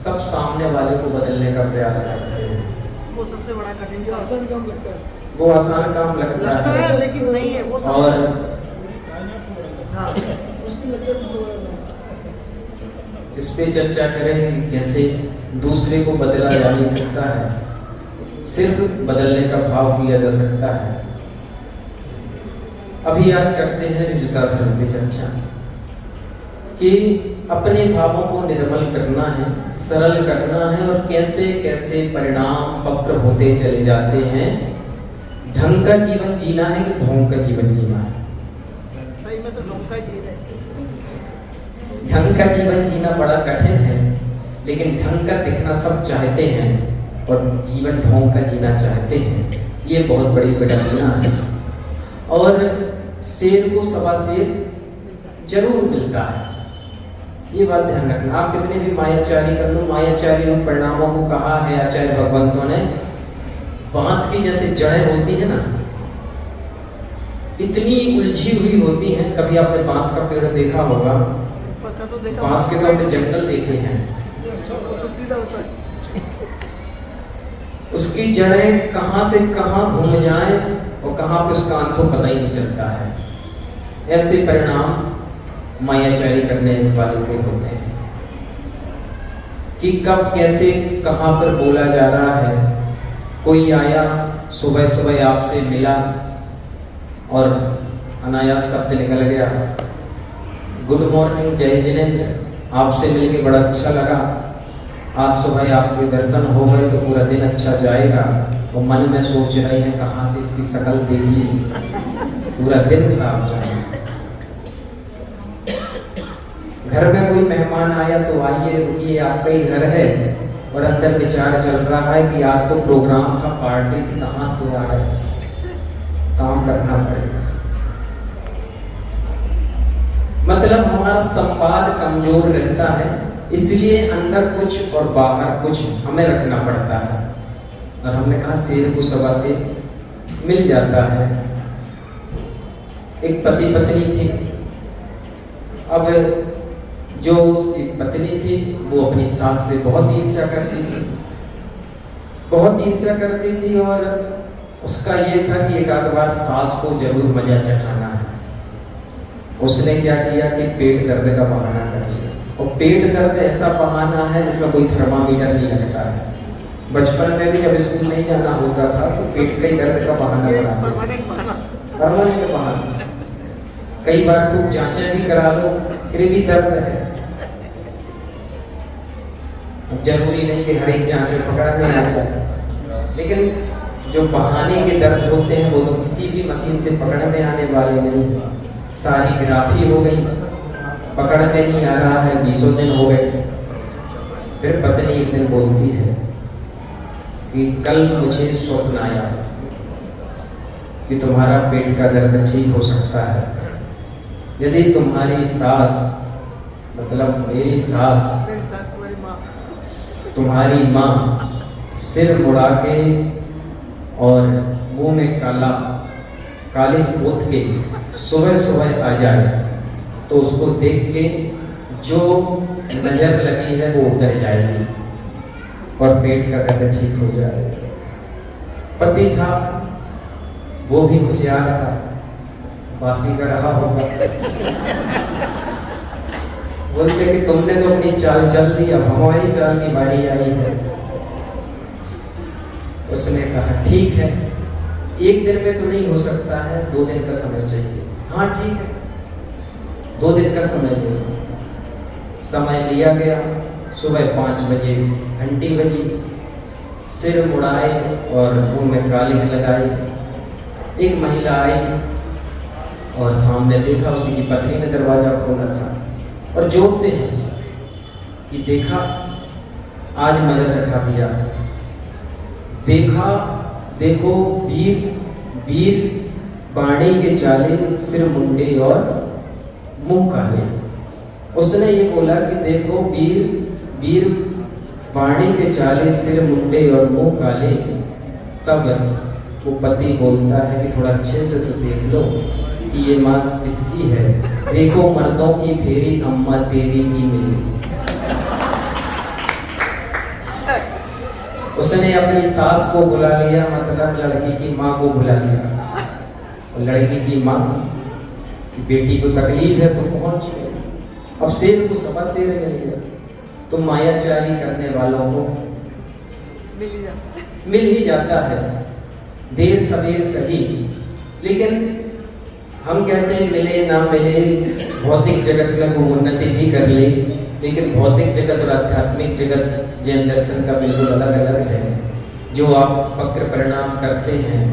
सब सामने वाले को बदलने का प्रयास करते हैं। वो सबसे बड़ा कठिन जो आसान काम लगता है, वो आसान काम लगता है लेकिन नहीं है वो और हाँ मुश्किल लगता है। इस पे चर्चा करेंगे कि कैसे दूसरे को बदला जा नहीं सकता है, सिर्फ बदलने का भाव किया जा सकता है। अभी आज करते हैं ऋजुता धर्म पे चर्चा कि अपने भावों को निर्मल करना है, सरल करना है और कैसे कैसे परिणाम वक्र होते चले जाते हैं। ढंग का जीवन जीना है कि ढोंग का जीवन जीना है? सही में तो ढोंग का जी रहे। ढंग का जीवन जीना बड़ा कठिन है, लेकिन ढंग का दिखना सब चाहते हैं और जीवन ढोंग का जीना चाहते हैं। ये बहुत बड़ी विडंबना है और शेर को सवा शेर जरूर मिलता है, ये बात ध्यान रखना। आप कितने भी मायाचारी कर लो, मायाचारी उन परिणामों को कहा है आचार्य भगवंतों ने, बांस की जैसे जड़ें होती है ना, इतनी उलझी हुई होती हैं। कभी आपने बांस का पेड़ देखा होगा? तो देखा, बांस के तो आपने जंगल देखे हैं, तो सीधा होता है। उसकी जड़ें कहां से कहां घूम जाएं और कहां पे उसका अंत हो पता ही नहीं चलता है। ऐसे परिणाम मायाचारी करने वाले के होते हैं कि कब कैसे कहां पर बोला जा रहा है। कोई आया सुबह सुबह आपसे मिला और अनायास शब्द निकल गया, गुड मॉर्निंग जय जिनेंद्र, आपसे मिलके बड़ा अच्छा लगा, आज सुबह आपके दर्शन हो गए तो पूरा दिन अच्छा जाएगा। और मन में सोच रहे हैं कहाँ से इसकी शक्ल देखी, पूरा दिन खराब जाएगा। घर में कोई मेहमान आया तो आइए रुकिए, आपका ही घर है, और अंदर विचार चल रहा है कि आज तो प्रोग्राम था, पार्टी थी, कहाँ से आ रहे, काम करना पड़ेगा। मतलब हमारा संवाद कमजोर रहता है, इसलिए अंदर कुछ और बाहर कुछ हमें रखना पड़ता है। और हमने कहा शेर को सवा से मिल जाता है। एक पति पत्नी थी, अब जो उसकी पत्नी थी वो अपनी सास से बहुत ईर्ष्या करती थी, बहुत ईर्ष्या करती थी। और उसका ये था कि एक आध बार सास को जरूर मजा चखाना है। उसने क्या किया कि पेट दर्द का बहाना कर लिया। और पेट दर्द ऐसा बहाना है जिसमें कोई थर्मामीटर नहीं लगता है। बचपन में भी जब स्कूल नहीं जाना होता था तो पेट के दर्द का बहाना बना, परमानेंट बहाना। कई बार खूब जांचें भी करा लो फिर भी दर्द है। जरूरी नहीं कि हर एक जांच में पकड़ा में आ जाए, लेकिन जो बहाने के दर्द होते हैं वो तो किसी भी मशीन से पकड़ में आने वाले नहीं। सारी ग्राफी हो गई, पकड़ में नहीं आ रहा है, 20 दिन हो गए। फिर पत्नी एक दिन बोलती है कि कल मुझे स्वप्न आया कि तुम्हारा पेट का दर्द ठीक हो सकता है यदि तुम्हारी सास, मतलब मेरी सास, तुम्हारी माँ सिर मुड़ा के और मुंह में काले पोत के सुबह सुबह आ जाए तो उसको देख के जो नजर लगी है वो उतर जाएगी और पेट का दर्द ठीक हो जाएगा। पति था वो भी होशियार था, बासी का रहा होगा। बोलते कि तुमने तो अपनी चाल चल दी, अब हमारी चाल की बारी आई है। उसने कहा ठीक है, एक दिन में तो नहीं हो सकता है, 2 दिन का समय चाहिए। हाँ ठीक है, 2 दिन का समय लिया। समय लिया गया, सुबह 5 बजे घंटी बजी, सिर मुड़ाए और मुंह में कालिक लगाई। एक महिला आई और सामने देखा उसी की पत्नी ने दरवाजा खोला था और जोर से हंसी कि देखा आज मजा चखा दिया, देखा देखो वीर वीर बाणी के चाले सिर मुंडे और मुंह काले। उसने ये बोला कि देखो वीर वीर बाणी के चाले सिर मुंडे और मुंह काले। तब वो पति बोलता है कि थोड़ा अच्छे से तो देख लो कि ये माँ किसकी है। देखो मर्दों की फेरी अम्मा तेरी की मेरी। उसने अपनी सास को बुला लिया, मतलब लड़की की माँ को बुला लिया। और लड़की की माँ कि बेटी को तकलीफ है तो पहुंच गए। अब शेर को सवा शेर मिल गया। तो मायाचारी करने वालों को मिल ही जाता है, देर सवेर सही। लेकिन हम कहते हैं मिले ना मिले, भौतिक जगत में वो उन्नति भी कर ले, लेकिन भौतिक जगत और आध्यात्मिक जगत जैन दर्शन का बिल्कुल अलग अलग है। जो आप वक्र परिणाम करते हैं,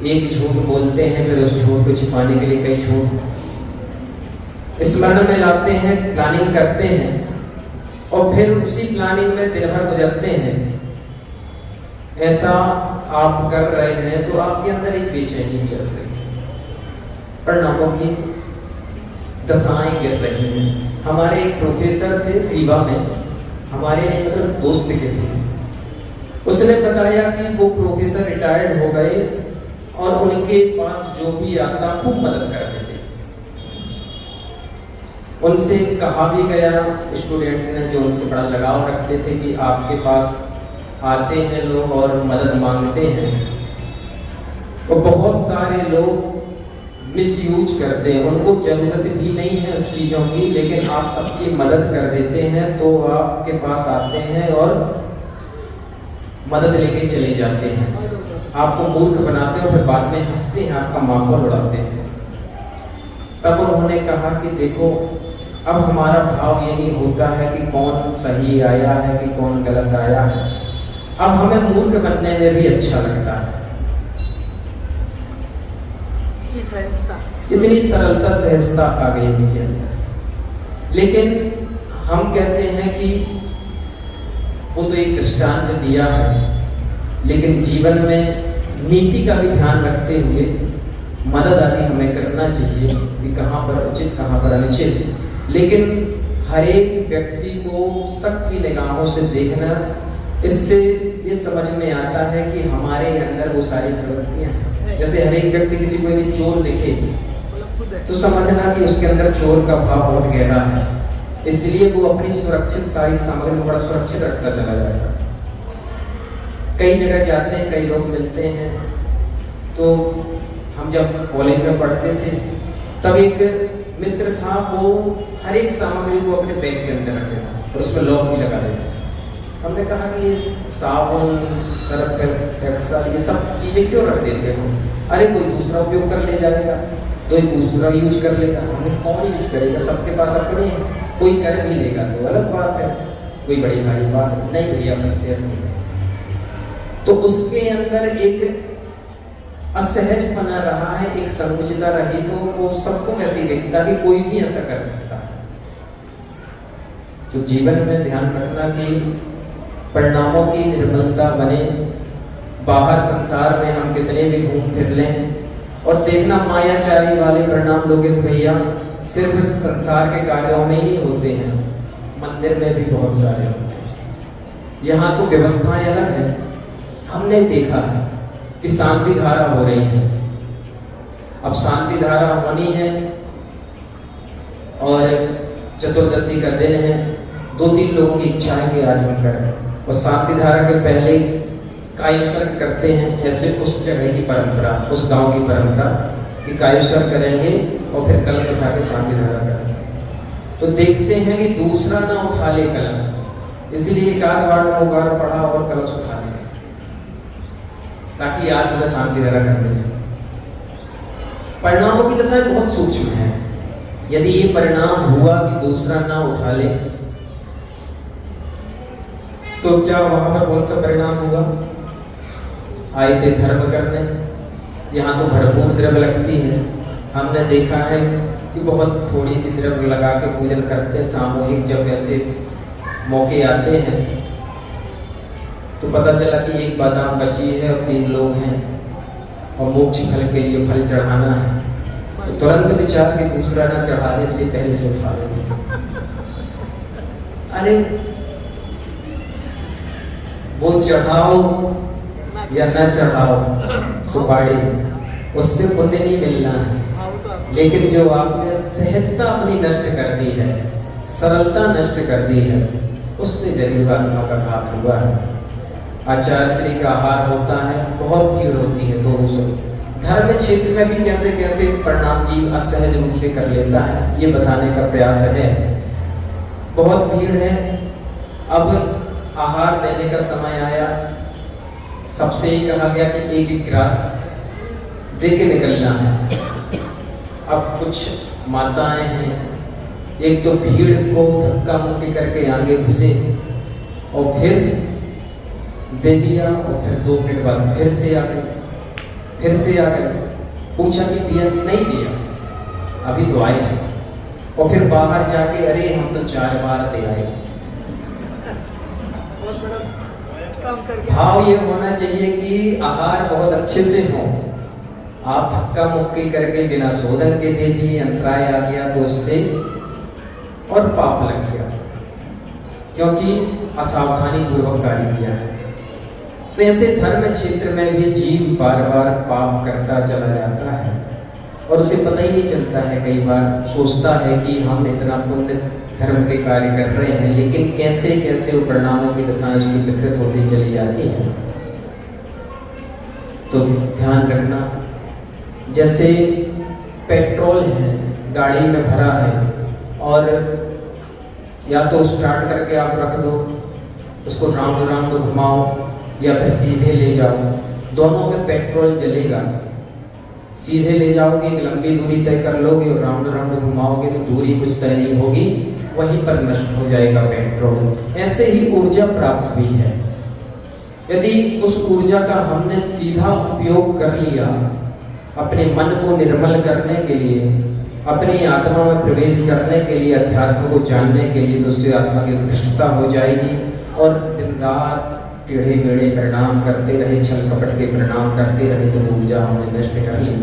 एक झूठ बोलते हैं, फिर उस झूठ को छिपाने के लिए कई झूठ स्मरण में लाते हैं, प्लानिंग करते हैं और फिर उसी प्लानिंग में दिन भर गुजरते हैं। ऐसा आप कर रहे हैं तो आपके अंदर एक बेचैनी चल रही है, परिणामों की दशाएं गिर रही हैं। हमारे एक प्रोफेसर थे रीवा में, हमारे नहीं मतलब दोस्त के थे। उसने बताया कि वो प्रोफेसर रिटायर्ड हो गए और उनके पास जो भी आता खूब मदद करते थे। उनसे कहा भी गया स्टूडेंट ने, जो उनसे बड़ा लगाव रखते थे, कि आपके पास आते हैं लोग और मदद मांगते हैं और बहुत सारे लोग मिसयूज करते हैं, उनको जरूरत भी नहीं है उस चीज़ों की, लेकिन आप सबकी मदद कर देते हैं तो आपके पास आते हैं और मदद लेके चले जाते हैं। आपको मूर्ख बनाते हैं और फिर बाद में हंसते हैं, आपका माहौल उड़ाते हैं। तब उन्होंने कहा कि देखो अब हमारा भाव ये नहीं होता है कि कौन सही आया है कि कौन गलत आया है, अब हमें मूर्ख बनने में भी अच्छा लगता है। इतनी सरलता सहजता आ गई उनके अंदर। लेकिन हम कहते हैं कि वो तो एक दृष्टांत दिया है, लेकिन जीवन में नीति का भी ध्यान रखते हुए मदद आदि हमें करना चाहिए कि कहाँ पर उचित कहाँ पर अनुचित। लेकिन हर एक व्यक्ति को शक की निगाहों से देखना, इससे ये समझ में आता है कि हमारे अंदर वो सारी प्रवृत्तियां हैं। जैसे हर एक व्यक्ति किसी को यदि चोर दिखे तो समझना कि उसके अंदर चोर का भाव बहुत गहरा है, इसलिए वो अपनी सुरक्षित सारी सामग्री को बड़ा सुरक्षित रखता चला जाएगा। कई जगह जाते हैं, कई लोग मिलते हैं, तो हम जब कॉलेज में पढ़ते थे तब एक मित्र था, वो हर एक सामग्री को अपने बैग के अंदर रख देता और उसमें लॉक भी लगा देता। हमने कहा कि ये साबुन, सर्फ एक्सेल, ये सब चीज़ें क्यों रख देते हो? अरे कोई दूसरा उपयोग कर ले जाएगा, कोई दूसरा यूज कर लेगा। हमने कौन यूज करेगा? सबके पास अपने हैं, कोई कर भी लेगा तो अलग बात है, कोई बड़ी भारी बात नहीं भैया, अपना शेयर नहीं। तो उसके अंदर एक असहज बना रहा है, एक संकुचिता रही, तो वो सबको वैसे ही देखता कि कोई भी ऐसा कर सकता है। तो जीवन में ध्यान रखना कि परिणामों की निर्मलता बने। बाहर संसार में हम कितने भी घूम फिर लें, और देखना मायाचारी वाले परिणाम लोकेश भैया सिर्फ इस संसार के कार्यों में ही नहीं होते हैं, मंदिर में भी बहुत सारे होते हैं। यहाँ तो व्यवस्थाएं अलग हैं। हमने देखा है कि शांति धारा हो रही है। अब शांति धारा होनी है और चतुर्दशी का दिन है, 2-3 लोगों की इच्छा है कि आज हम करें, और शांति धारा के पहले कायुसर्ग करते हैं। ऐसे उस जगह की परंपरा, उस गांव की परंपरा कि कायुसर्ग करेंगे और फिर कलश उठा के शांति धारा करेंगे। तो देखते हैं कि दूसरा ना उठा ले कलश, इसलिए एक आध बार नौगार पढ़ा और कलश उठा ले, ताकि आज हमें शांति धारा करनी है। परिणामों की दशाएं बहुत सूक्ष्म है। यदि ये परिणाम हुआ कि दूसरा ना उठा ले, तो क्या वहां पर कौन सा परिणाम होगा? आए थे धर्म करने, यहाँ तो भरपूर द्रव्य लगती है। हमने देखा है कि बहुत थोड़ी सी द्रव्य लगा के पूजन करते सामूहिक। जब ऐसे मौके आते हैं तो पता चला कि एक बादाम बची है और 3 लोग हैं, और मोक्ष फल के लिए फल चढ़ाना है, तो तुरंत विचार के दूसरा ना चढ़ा दे, इसलिए पहले से उठा लेंगे। अरे वो चढ़ाओ या न चढ़ाओ सुपारी, उससे पुण्य नहीं मिलना है, लेकिन जो आपने सहजता अपनी नष्ट कर दी है, सरलता नष्ट कर दी है, उससे जरूर आत्मा का घात हुआ है। आचार्य श्री का आहार होता है, बहुत भीड़ होती है, तो उस धर्म क्षेत्र में भी कैसे कैसे परिणाम जीव असहज रूप से कर लेता है, ये बताने का प्रयास है। बहुत भीड़ है, अब आहार देने का समय आया, सबसे ही कहा गया कि एक एक ग्रास दे के निकलना है। अब कुछ माताएं हैं, एक तो भीड़ को धक्का मुक्की करके आगे घुसे और फिर दे दिया, और फिर 2 मिनट बाद फिर से आ गए, पूछा कि दिया? नहीं दिया, अभी तो आए हैं। और फिर बाहर जाके अरे हम तो 4 बार दे आए। भाव ये होना चाहिए कि आहार बहुत अच्छे से हो, आप धक्का मुक्की करके बिना शोधन के दे दिए, अंतराय आ गया तो उससे और पाप लग गया, क्योंकि असावधानी पूर्वक कार्य किया है। तो ऐसे धर्म क्षेत्र में भी जीव बार बार पाप करता चला जाता है और उसे पता ही नहीं चलता है। कई बार सोचता है कि हम इतना पुण्य धर्म के कार्य कर रहे हैं, लेकिन कैसे कैसे वो परिणामों की दशाएं उसकी विकृत होती चली जाती हैं। तो ध्यान रखना, जैसे पेट्रोल है, गाड़ी में भरा है और या तो स्टार्ट करके आप रख दो, उसको राउंड राउंड घुमाओ या फिर सीधे ले जाओ, दोनों में पेट्रोल जलेगा। सीधे ले जाओगे, एक लंबी दूरी तय कर लोगे और राउंड राउंड घुमाओगे तो दूरी कुछ तय नहीं होगी, वहीं पर नष्ट हो जाएगा पेट्रोल। ऐसे ही ऊर्जा प्राप्त हुई है, यदि उस ऊर्जा का हमने सीधा उपयोग कर लिया अपने मन को निर्मल करने के लिए, अपनी आत्मा में प्रवेश करने के लिए, अध्यात्म को जानने के लिए, तो उससे आत्मा की उत्कृष्टता हो जाएगी। और दिन रात टेढ़े मेढ़े परिणाम करते रहे, छल कपट के परिणाम करते रहे, तो ऊर्जा हमने नष्ट कर ली।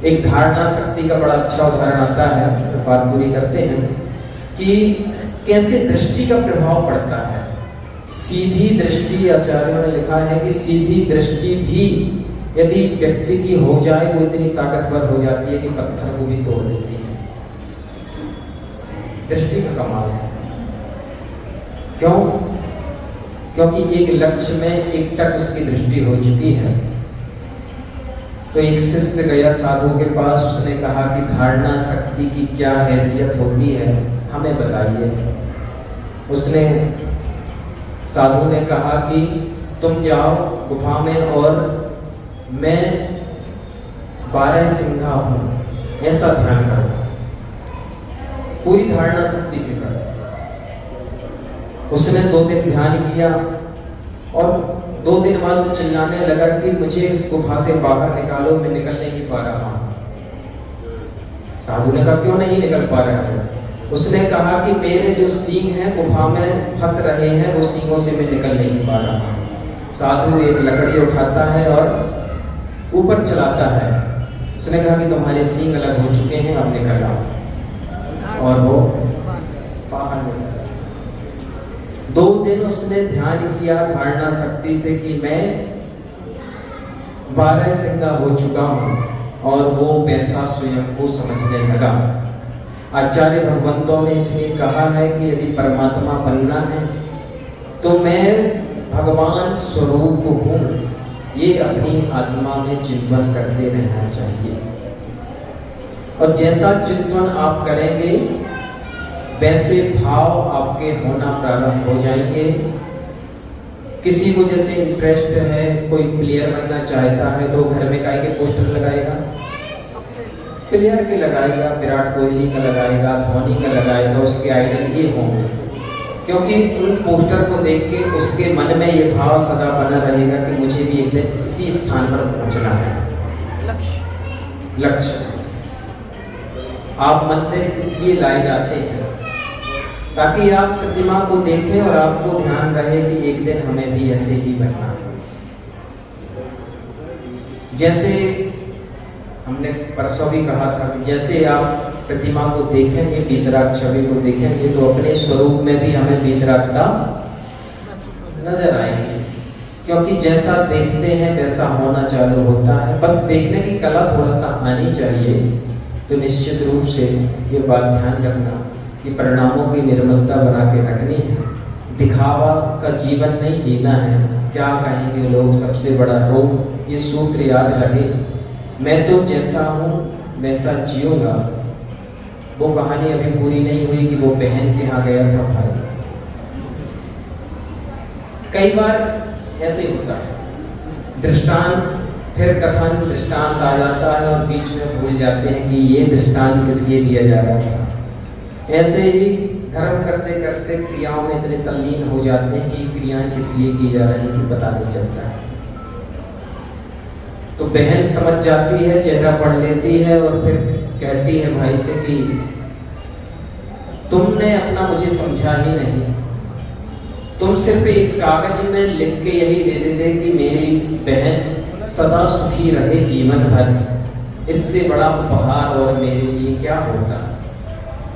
एक धारणा शक्ति का बड़ा अच्छा उदाहरण आता है, बात पूरी करते हैं कि कैसे दृष्टि का प्रभाव पड़ता है। सीधी दृष्टि, आचार्यों ने लिखा है कि सीधी दृष्टि भी यदि व्यक्ति की हो जाए, वो इतनी ताकतवर हो जाती है कि पत्थर को भी तोड़ देती है। दृष्टि का कमाल है। क्यों? क्योंकि एक लक्ष्य में एक टक उसकी दृष्टि हो चुकी है। तो एक शिष्य गया साधु के पास, उसने कहा कि धारणा शक्ति की क्या हैसियत होती है, हमें बताइए। उसने, साधु ने कहा कि तुम जाओ गुफा में और मैं 12 सिंघा हूं, ऐसा ध्यान करो, पूरी धारणा शक्ति से करो। उसने 2 दिन ध्यान किया और 2 दिन बाद वो चिल्लाने लगा कि मुझे इस गुफा से बाहर निकालो, मैं निकल नहीं पा रहा हूं। साधु ने कहा क्यों नहीं निकल पा रहा है? उसने कहा कि मेरे जो सींग हैं गुफा में फंस रहे हैं, वो सींगों से मैं निकल नहीं पा रहा हूं। साधु एक लकड़ी उठाता है और ऊपर चलाता है। उसने कहा कि तुम्हारे सींग अलग हो चुके हैं, अब निकल आओ, और वो बाहर निकल। 2 दिन उसने ध्यान किया धारणा शक्ति से कि मैं 12 सिंगा हो चुका हूं, और वो वैसा स्वयं को समझने लगा। आचार्य भगवंतों ने इसलिए कहा है कि यदि परमात्मा बनना है तो मैं भगवान स्वरूप हूं, ये अपनी आत्मा में चिंतन करते रहना चाहिए। और जैसा चिंतन आप करेंगे वैसे भाव आपके होना प्रारंभ हो जाएंगे। किसी को जैसे इंटरेस्ट है, कोई प्लेयर बनना चाहता है तो घर में काय के पोस्टर लगाएगा, प्लेयर के लगाएगा, विराट कोहली का लगाएगा, धोनी का लगाएगा, उसके आइडल ये होंगे, क्योंकि उन पोस्टर को देख के उसके मन में ये भाव सदा बना रहेगा कि मुझे भी एक दिन इसी स्थान पर पहुंचना है। लक्ष्य। आप मंदिर इसलिए लाए जाते हैं ताकि आप प्रतिमा को देखें और आपको ध्यान रहे कि एक दिन हमें भी ऐसे ही बनना है। जैसे हमने परसों भी कहा था कि जैसे आप प्रतिमा को देखेंगे, वीतराग छवि को देखेंगे, तो अपने स्वरूप में भी हमें वीतरागता नजर आएगी, क्योंकि जैसा देखते हैं वैसा होना चालू होता है। बस देखने की कला थोड़ा सा आनी चाहिए। तो निश्चित रूप से ये बात ध्यान रखना कि परिणामों की निर्मलता बना के रखनी है। दिखावा का जीवन नहीं जीना है। क्या कहेंगे लोग, सबसे बड़ा रोग। ये सूत्र याद रहे, मैं तो जैसा हूँ वैसा जीऊंगा। वो कहानी अभी पूरी नहीं हुई कि वो बहन के यहाँ गया था भाई। कई बार ऐसे होता है, दृष्टांत फिर कथन दृष्टांत आ जाता है और बीच में भूल जाते हैं कि ये दृष्टांत किस लिए दिया जा रहा था। ऐसे ही धर्म करते करते क्रियाओं में इतने तल्लीन हो जाते हैं कि क्रियाएं किस लिए की जा रही हैं कि पता नहीं चलता है। तो बहन समझ जाती है, चेहरा पढ़ लेती है और फिर कहती है भाई से कि तुमने अपना मुझे समझा ही नहीं। तुम सिर्फ एक कागज में लिख के यही दे देते कि मेरी बहन सदा सुखी रहे जीवन भर। इससे बड़ा उपहार और मेरे लिए क्या होता।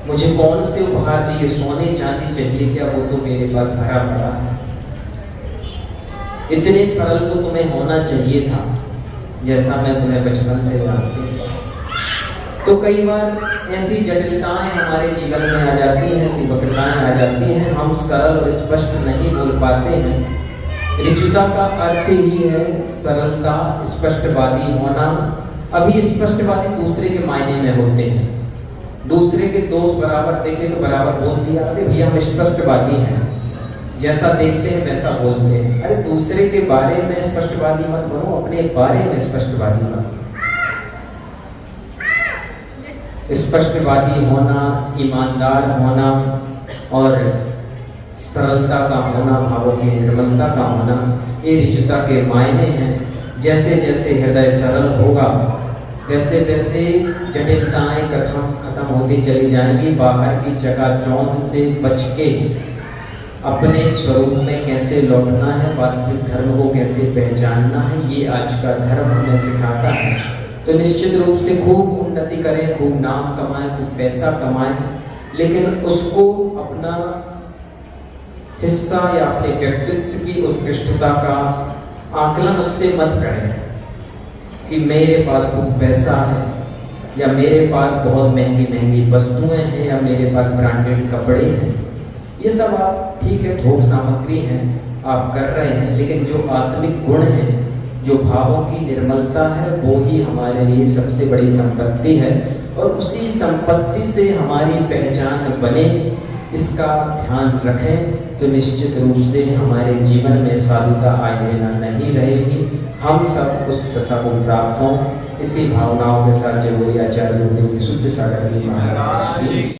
मुझे कौन से उपहार चाहिए, सोने चांदी चाहिए क्या? वो तो मेरे पास भरा पड़ा है। इतने सरल तो तुम्हें होना चाहिए था, जैसा मैं तुम्हें बचपन से जानती हूँ। तो कई बार ऐसी जटिलताएं हमारे जीवन में आ जाती हैं, ऐसी वक्रताएं आ जाती हैं, हम सरल और स्पष्ट नहीं बोल पाते हैं। ऋजुता का अर्थ ही है सरलता, स्पष्टवादी होना। अभी स्पष्टवादी दूसरे के मायने में होते हैं, दूसरे के दोष बराबर देखे तो बराबर बोल दिया, अरे भैया हम स्पष्टवादी हैं, जैसा देखते हैं वैसा बोलते हैं। अरे दूसरे के बारे में स्पष्टवादी मत बनो, अपने बारे में स्पष्टवादी बनो। स्पष्टवादी होना, ईमानदार होना और सरलता का होना, भावों की निर्मलता का होना, ये ऋजुता के मायने हैं। जैसे जैसे हृदय सरल होगा वैसे वैसे जटिलताएं खत्म होती चली जाएंगी। बाहर की चकाचौंध से बच के अपने स्वरूप में कैसे लौटना है, वास्तविक धर्म को कैसे पहचानना है, ये आज का धर्म हमें सिखाता है। तो निश्चित रूप से खूब उन्नति करें, खूब नाम कमाएं, खूब पैसा कमाएं, लेकिन उसको अपना हिस्सा या अपने व्यक्तित्व की उत्कृष्टता का आकलन उससे मत करें कि मेरे पास खूब पैसा है या मेरे पास बहुत महंगी महंगी वस्तुएं हैं या मेरे पास ब्रांडेड कपड़े हैं। ये सब आप ठीक है, भोग सामग्री हैं, आप कर रहे हैं, लेकिन जो आत्मिक गुण हैं, जो भावों की निर्मलता है, वो ही हमारे लिए सबसे बड़ी संपत्ति है। और उसी संपत्ति से हमारी पहचान बने, इसका ध्यान रखें तो निश्चित रूप से हमारे जीवन में साधुता आए बिना नहीं रहेगी। हम सब उस दशा को प्राप्त हों, इसी भावनाओं के साथ जरूरी आचार्य देव विशुद्ध सागर जी महाराज की